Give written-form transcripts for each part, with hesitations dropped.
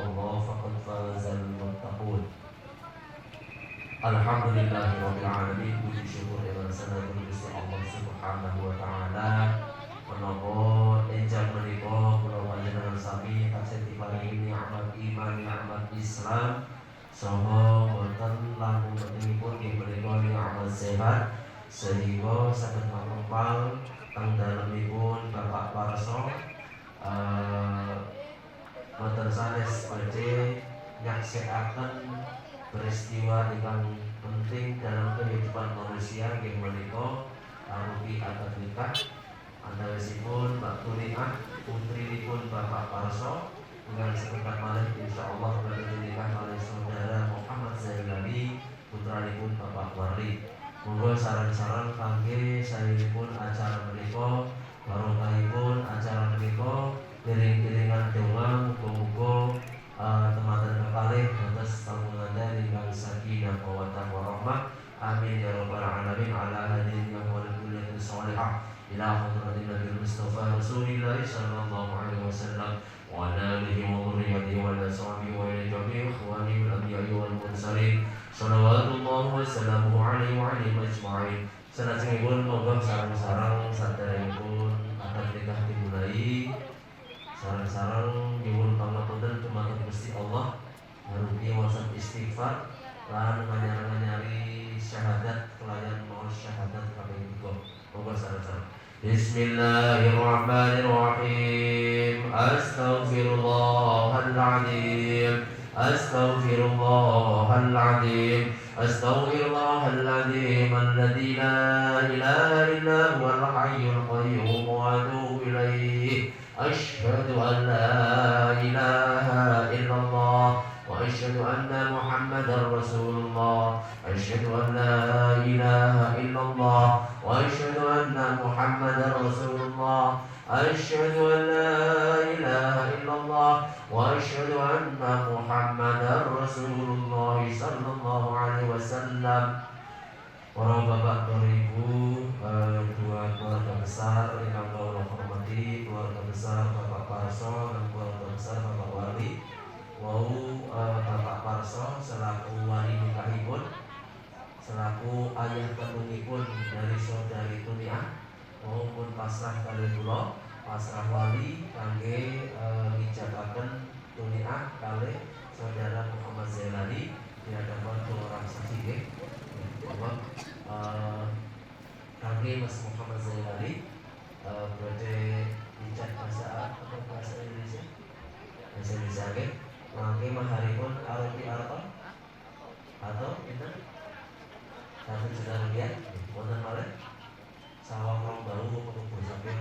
Allah faqad fazal muttaqun. Alhamdulillahirabbil alamin. Puji syukur ing sanadipun Gusti Allah Subhanahu wa taala. Menapa enjang menika kula panjenengan sami tansah diparingi nikmat iman, nikmat Islam, saha wonten langkung pentingipun ing menika nikmat sehat sehingga saged nglempal teng dalemipun Bapak Parso wonten sanes badhe nyaksikaken peristiwa ingkang penting dalam kehidupan manusia inggih menika arupi akad nikah antawisipun Mbak Tuliah putrinipun Bapak Parso ingkang sebentar malih insyaallah badhe dinikah oleh saudara Muhammad Zailani putranipun Bapak Warli. Monggo sareng-sareng kangge saenipun acara menika barokahipun acara menika iring-iringan donga muga-muga teman-teman kekalih atas tanggungan ingkang sakinah mawaddah warahmah. Amin ya rabbal alamin. Ala hadirin yang wal kuliyatin shalihah ila hadratin Nabi Mustafa Rasulillah sallallahu alaihi wasallam wa ala alihi wa dhurriyyatihi wa ala sahbihi wa ila jami'i ikhwani wal anbiya'i wal mursalin shalawatullah wa salamuhu alaihi wa alihi ajma'in. Salajengipun monggo sareng-sareng sadherekipun akad nikah dimulai. Sareng-sareng nyuwun pangapunten dumateng Gusti Allah ngarupi wasan istighfar lan nganyar-nganyari syahadat kelayan mohon syahadat kaping 3. Monggo sareng-sareng. Bismillahirrahmanirrahim. Astaghfirullahaladzim. Astaghfirullahaladzim. Astaghfirullahaladzim alladzi la ilaha illa huwal hayyul qayyum wa atubu ilaih. Asyhadu an la ilaha illallah wa asyhadu anna Muhammadar Rasulullah. Asyhadu an la ilaha illallah wa asyhadu anna Muhammadar Rasulullah. Asyhadu an la ilaha illallah wa asyhadu anna Muhammadar Rasulullah sallallahu alaihi wasallam. Para bapak dan ibu, dua keluarga besar yang kami hormati, keluarga besar Bapak Parso dan keluarga besar Bapak Wali. Bapak Parso selaku wali nikahipun, selaku ayah kandungipun dari saudari Tuliah, maupun pasrah kali kula, pasrah wali kangge ngijabaken Tuliah kali saudara Muhammad Zailani di hadapan dua orang saksi. Kami Mas Muhammad Zailani berada dicat bahasa atau bahasa Indonesia. Bahasa Indonesia ke? Mangke maharipun arupi arto atau itu 1 juta rupiah. Wonten malih sawang rong baru kudu sampai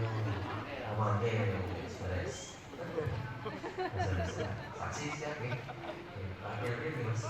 mangke beres. Bahasa Indonesia. Saksi siap nggih. Akhirnya Mas.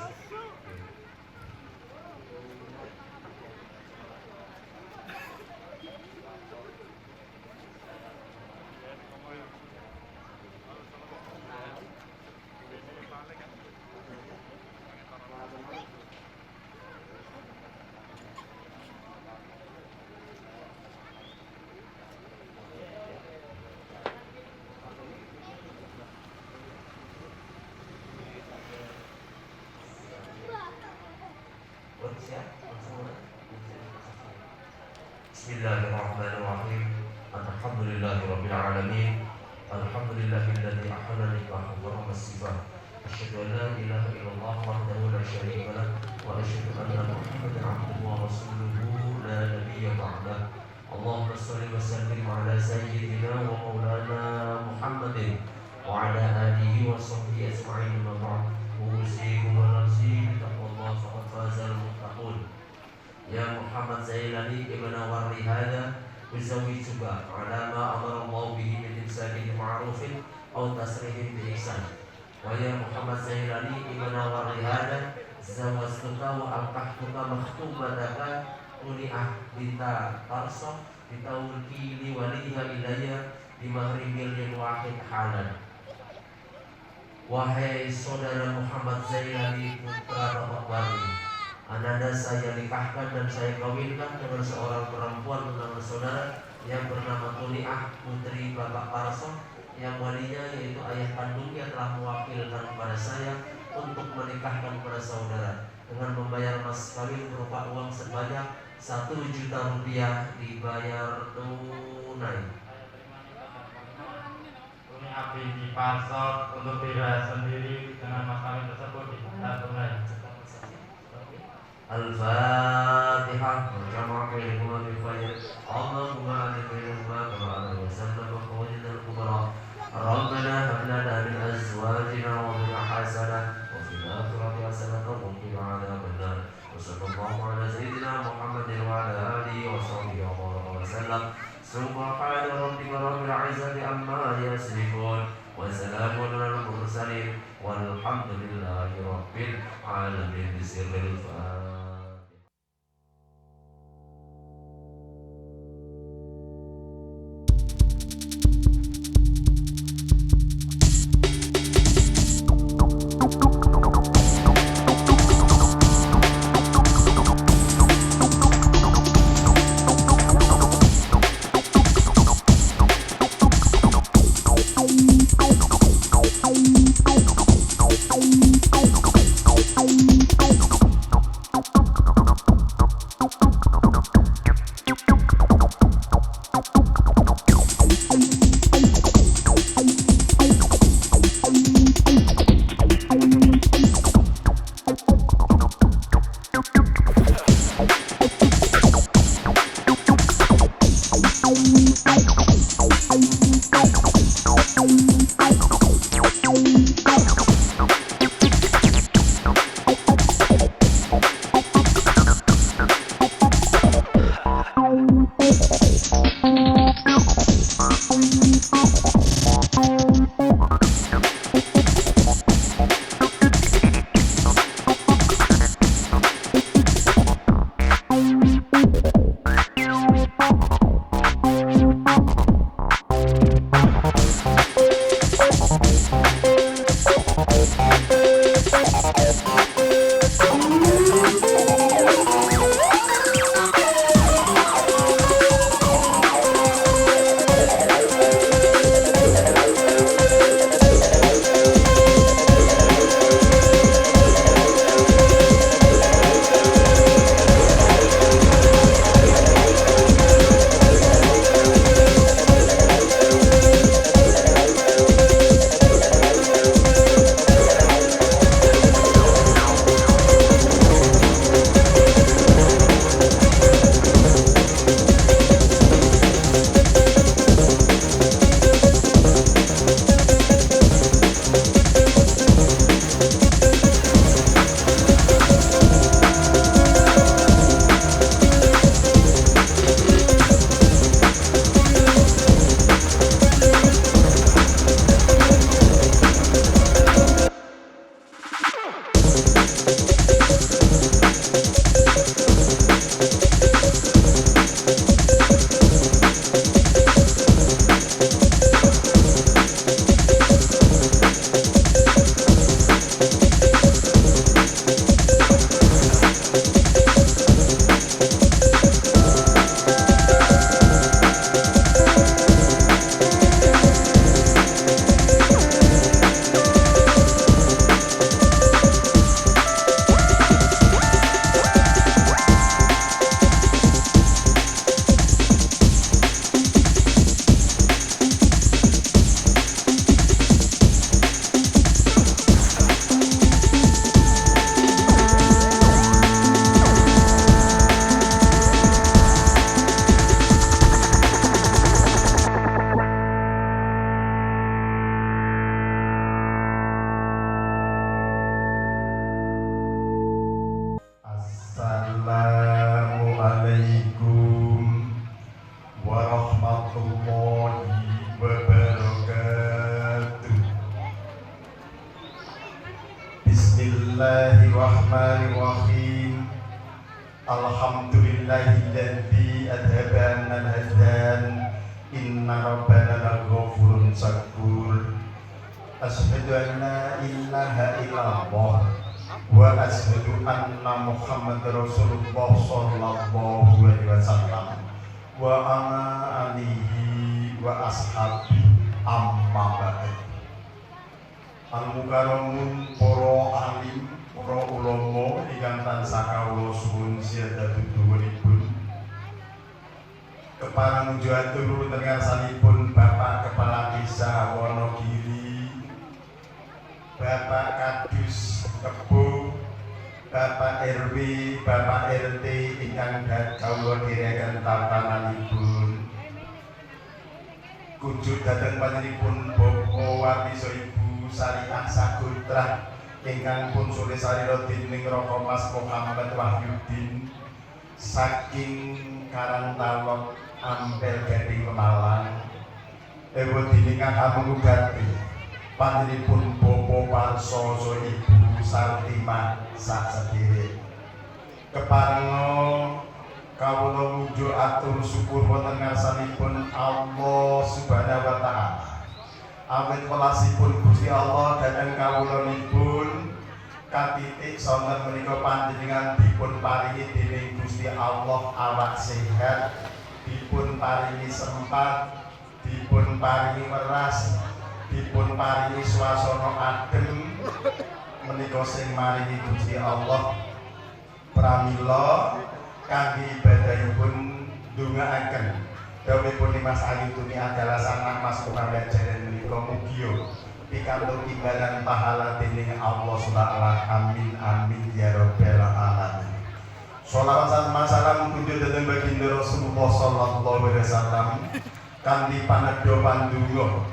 Bismillahirrahmanirrahim. Alhamdulillahirabbil alamin. Alhamdulillahilladzi ahsana nikah wa rahmasifah. Asyhadu an la ilaha illallah wahdahu la syarika lah wa asyhadu anna Muhammadan abduhu wa rasuluhu la nabiyya ba'dah. Allahumma shalli wa sallim ala sayyidina wa maulana Muhammadin wa ala alihi wa sahbihi ajma'in. Wa ba'd. Usikum wa nafsi bittaqwallah faqad fazal muttaqun. Ya Muhammad Zailani ibn Warri hada uzawwijuka ala ma amara Allah bihi min imsakin ma'rufin aw tasrihin bi ihsan. Wa ya Muhammad Zailani ibn Warri hada zawwajtuka wa alqahtuka makhtubataka Tuliah binta Parso bitawulki li waliha ilayya bimahri milin wahid halan. Wahai saudara Muhammad Zailani putra Bapak Warli, ananda saya nikahkan dan saya kawinkan dengan seorang perempuan bernama saudara yang bernama Tuliah putri Bapak Parso yang walinya yaitu ayah kandungnya telah mewakilkan kepada saya untuk menikahkan kepada saudara dengan membayar mas kawin berupa uang sebanyak 1 juta rupiah dibayar tunai. Uni Abdi diparsot untuk diri sendiri dengan mas kawin tersebut dibayar tunai. Al-Fatihah bersama kalimat al-fajr. Allahumma alifirma kama ala wasallam wa qawlina al-kubra. Rabbana hab lana min azwajina wa min hasanah wa fil akhirati hasanah wa qina adzaban nar. Wa sallallahu ala sayyidina Muhammadin wa ala alihi wa sahbihi wa sallam. Subhana rabbika rabbil izzati amma yasifun wa salamun alal mursalin walhamdulillahi rabbil alamin. Bismillahil Fatihah. Bismillahirrahmanirrahim. Alhamdulillahilladzi adhabana al-hazan. Inna rabbana laghafurun syakur. Asyhadu an la ilaha illallah wa asyhadu anna Muhammadar Rasulullah sallallahu alaihi wasallam wa ala alihi wa ashabihi amma ba'd. Al-mukarramun para alim, para ulama ingkang tansah kawula suwun siada duduhunipun. Keparang atur tengarsanipun Bapak Kepala Desa Wonogiri, Bapak Kadus Kebo, Bapak RW, Bapak RT ingkang kawula direken tatananipun. Kujud dhateng panjenenganipun Bapak Warmiso Ibu Syariah Sagutra ingkang pun sore sarira dening Raka Mas Muhammad Wahyudin saking Karangtalok Ampel Gading Pemalang. Ewa diningan amungugati panjenenganipun Bapak Parso Ibu Sartima sak sedherek. Keparenga kawula muju atur syukur wonten ngarsanipun Allah Subhanahu wa taala. Awit welasipun Gusti Allah dhateng kawulanipun katitik sonten menika panjenengan dipun paringi dening Gusti Allah awak sehat, dipun paringi sempat, dipun paringi weras, dipun paringi swasana adem menika sing maringi Gusti Allah. Pramila kangge ibadahipun ndongaaken dawuhipun Mas Ayu Tuni adalah sanak Mas Muhammad Jaren menika mugia pikantuk timbalan pahala dening Allah Subhanahu. Amin amin ya rabbal alamin. Sholawat salam kunjuk dhateng baginda Rasulullah sallallahu alaihi wasallam kanthi panedha pandonga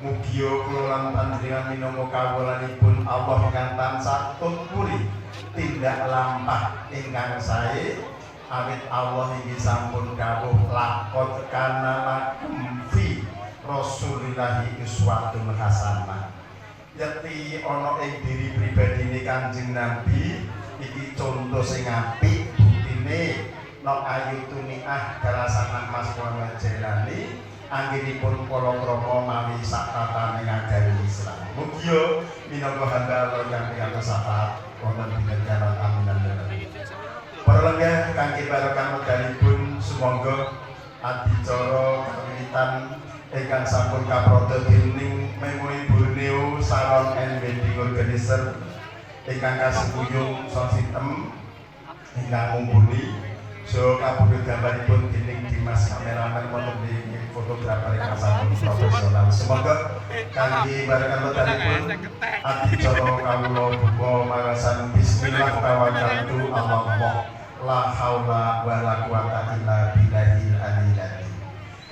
mugia kula lan panjenengan minangka kawulanipun Allah ingkang tansah tutpuri tindak lampah ingkang sae. Awit Allah inggih sampun dawuh laqad kana lakum fi Rasulillahi uswatun hasanah. Yeti ana ing diri pribadine Kanjeng Nabi iki contoh sing apik buktine nok Ayu Tuniah dalasanak Mas Muhammad Jailani anggenipun palakrama mawi sak tatane ngagari Islam. Mugia minangka hamba Allah yang pikantuk syafaat wonten dinten jalan aminan dalem. Para lenggah kangge barokah medalipun sumangga adicara kawiwitan ingkang sampun kaprada dening Memori Borneo Salon and Wedding Organizer ingkang kasebuyung Sositem ingkang mumpuni so kapundhut gambaripun dening Dimas kameramen wonten ing fotografer ingkang sampun profesional. Semoga kangge barokah medalipun adicara kawula buka marasan bismillah tawakkaltu Allah la haula wala quwata illa billahil aliyil azim.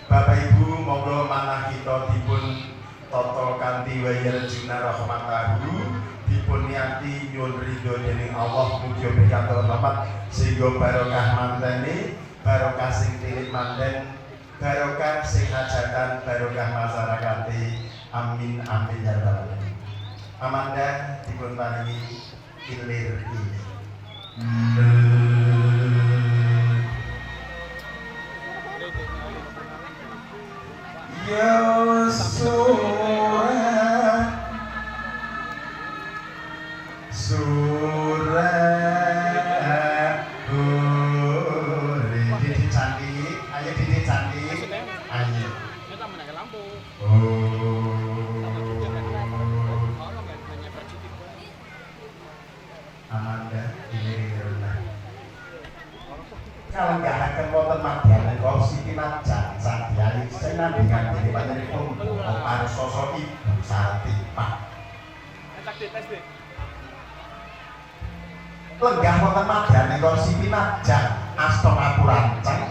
Bapak Ibu monggo manah kita dipun tata kanthi wayarjuna rahmatahu dipun niati nyuwun ridho dening Allah mugi pikantuk rahmat sehingga barokah mantene barokah sing tilik manten barokah sing hajatan barokah masyarakate amin amin ya rabbal alamin. Amanda dipun paringi ilir ini. Ya surah Didi cantik, ayo Didi cantik, ayo. Amanda ini rendah. Kalau nggak akan wonten madyan kok Siti Najan Sandiari senandingan dene panjenengan karo sosok Ibu Sartima. Lenggah wonten madyan kok Siti Najan asta ngapurancang.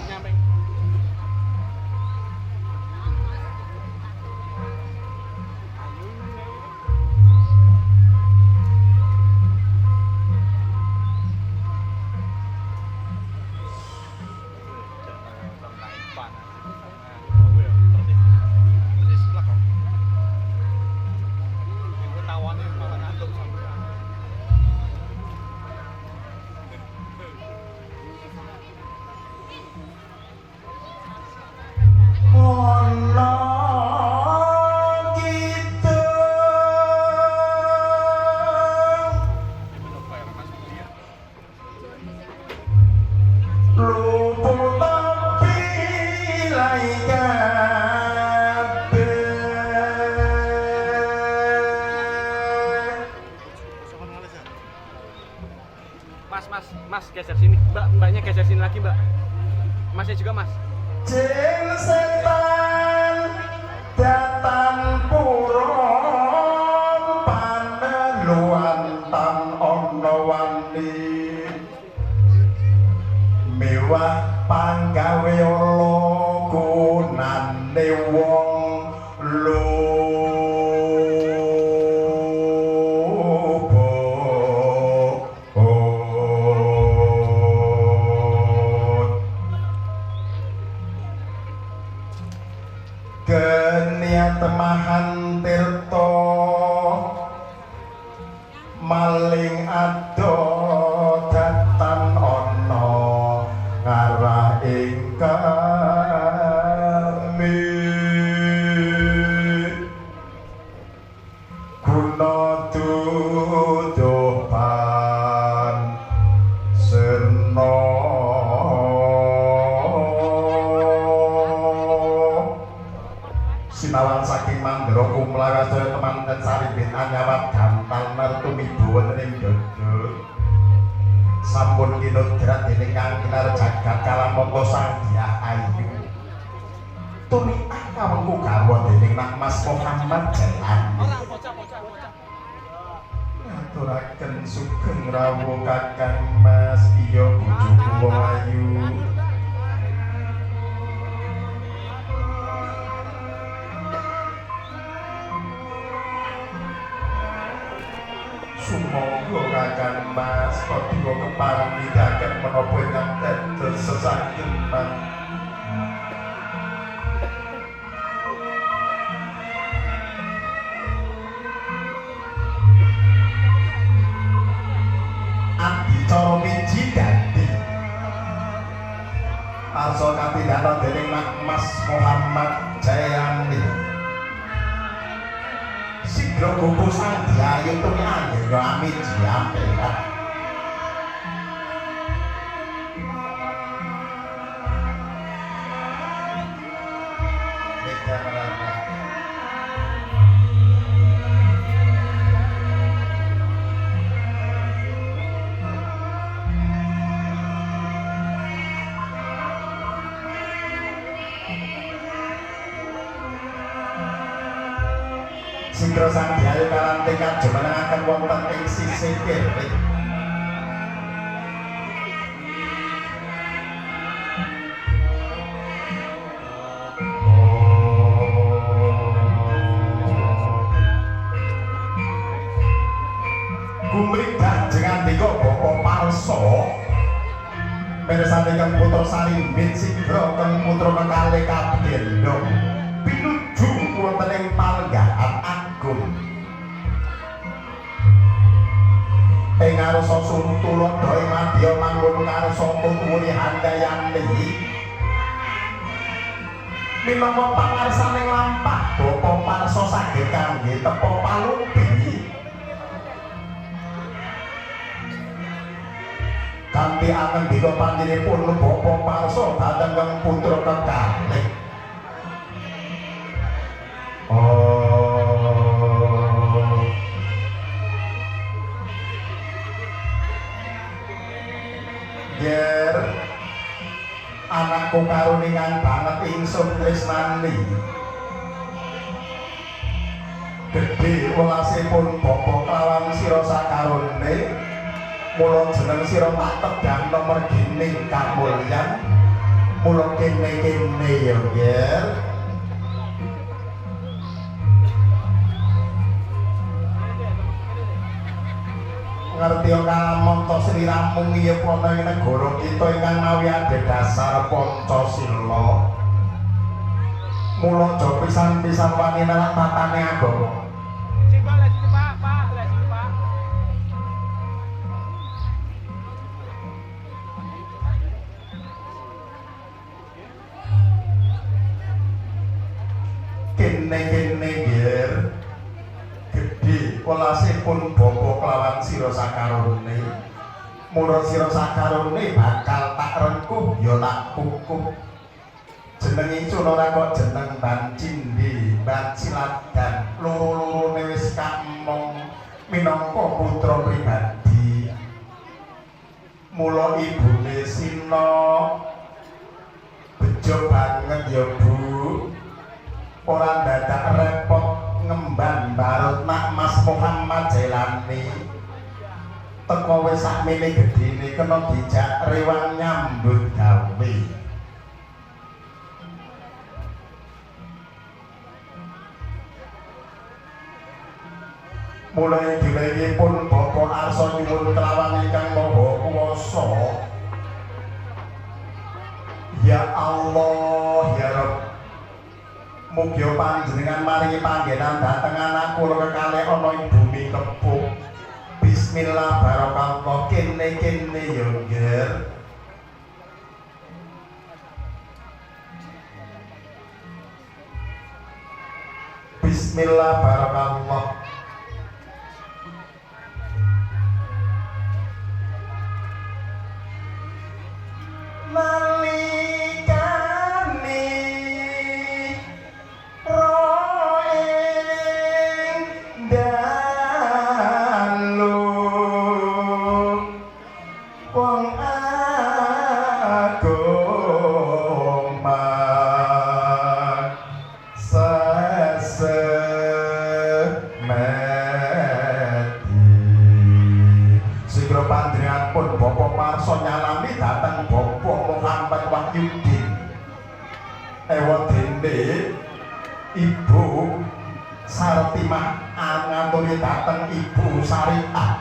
Mas geser sini. Mbaknya geser sini lagi, Mbak. Masnya juga, Mas. Jin setan datang purong paneluan tan ono wani mewah panggawe Allah gunane wong temahan tirto maling ado datan ono ngarah ing kami guna tuduhan sirna sinawan saking mandra kumlaras teman dan saripin anyawat gantal mertumi buwon ing dodo sampun kinudrat dening kang kinar jagat kalamangka sang Dyah Ayu tumi akawengku garwa dening Nak Mas Muhammad Jalani ngaturaken sugeng rawuh Kakang Mas iya bojoku wong ayu sumangga Kakang Mas kodika kepareng nindakaken menapa ingkang dados sesagenipun adicara wiji dadi arsa kapindhana dening Nak Mas Muhammad Jayani Sigro buku sang Dyah Ayu tumi anggen yo amin jiampera Sigro sang Dyah Ayu kalan tingkat jumenengaken wonten ing sisih kiri gumridah jengan dika Bapa Palsa mirsani kang putra Sarimbit Sigro kang putra kalih Kabendra pinuju wonten ing Palenggahan Agung ing ngarsa Suntulada ing madya manggon ngarsa tuwuni Handayani minangka pangarsaning lampah Bapa Palsa saged kangge tepa palubi kanthi angendika panjenenganipun Bapa Palsa dhateng putra kekalih Ger anakku karuningan banget ingsun tresnani gedhe welasipun Bapa kelawan sira sakarone mula jeneng sira tak tedang nomor gining kamulyan mula kene-kene ya Ger ngerti kalamanta sliramu iya ana ing negara kita ingkang mawi adhedhasar Pancasila mula aja pisan-pisan wani nelak tatane agama kene-kene Ger gedhe welasipun Bapa kelawan sira sakarone mula sira sakarone bakal tak rengkuh ya tak kukuh jeneng ingsun ora kok jeneng Ban Cindhi Ban Ciladan loro-lorone wis kamong minangka putra pribadi Mula ibune Sina bejo banget ya Bu. Ora dadak repot ngemban barut Mak Mas Muhammad Jelani. Teko wis sakmene gedene kena dijak rewang nyambut gawe. Mulai dilehipun Bapak Arsa nyuwun kelawan ingkang maha kuwasa. Ya Allah ya Rabb, mugi panjenengan maringi panggenan dhateng anak kula kekalih ana ing bumi kepuk. Bismillah barakallah kene ya nggih. Bismillah barakallah. Nalikane roeng dalu wong agung Sikro panjenengan pun Bapak Marso nyalami datang Bapak Muhammad Wahyudin ewadene Ibu Sartimah ngaturi datang Ibu Syariah.